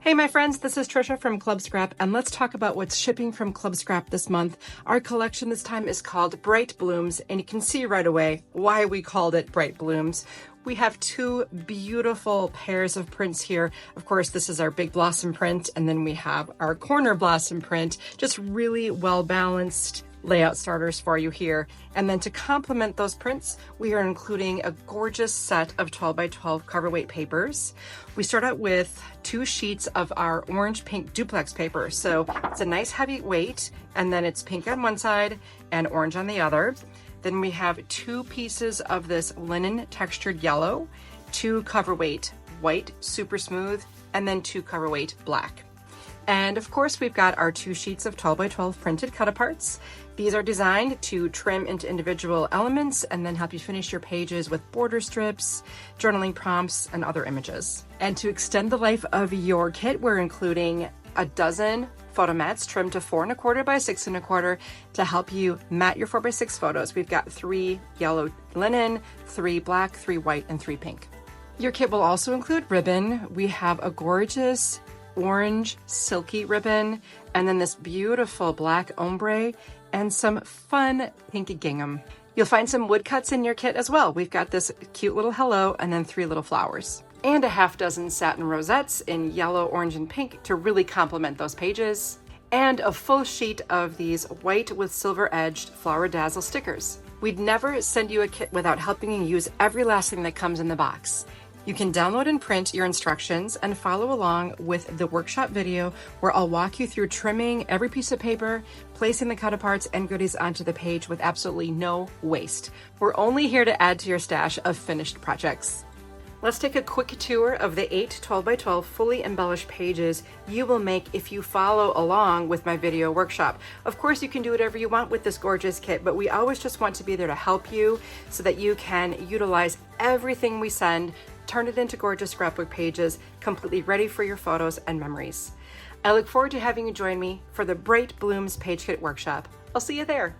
Hey my friends, this is Trisha from Club Scrap, and let's talk about what's shipping from Club Scrap this month. Our collection this time is called Bright Blooms, and you can see right away why we called it Bright Blooms. We have two beautiful pairs of prints here. Of course, this is our big blossom print, and then we have our corner blossom print, just really well balanced layout starters for you here. And then to complement those prints, we are including a gorgeous set of 12 by 12 cover weight papers. We start out with 2 sheets of our orange pink duplex paper. So it's a nice heavy weight, and then it's pink on one side and orange on the other. Then we have 2 pieces of this linen textured yellow, 2 cover weight white super smooth, and then 2 cover weight black. And of course, we've got our 2 sheets of 12 by 12 printed cut-aparts. These are designed to trim into individual elements and then help you finish your pages with border strips, journaling prompts, and other images. And to extend the life of your kit, we're including a dozen photo mats trimmed to 4 1/4 by 6 1/4 to help you mat your 4 by 6 photos. We've got 3 yellow linen, 3 black, 3 white, and 3 pink. Your kit will also include ribbon. We have a gorgeous orange silky ribbon, and then this beautiful black ombre, and some fun pink gingham. You'll find some woodcuts in your kit as well. We've got this cute little hello and then 3 little flowers. And a half dozen satin rosettes in yellow, orange, and pink to really complement those pages. And a full sheet of these white with silver edged Flower Dazzle stickers. We'd never send you a kit without helping you use every last thing that comes in the box. You can download and print your instructions and follow along with the workshop video where I'll walk you through trimming every piece of paper, placing the cut-aparts and goodies onto the page with absolutely no waste. We're only here to add to your stash of finished projects. Let's take a quick tour of the 8 12 by 12 fully embellished pages you will make if you follow along with my video workshop. Of course, you can do whatever you want with this gorgeous kit, but we always just want to be there to help you so that you can utilize everything we send, turn it into gorgeous scrapbook pages, completely ready for your photos and memories. I look forward to having you join me for the Bright Blooms Page Kit Workshop. I'll see you there.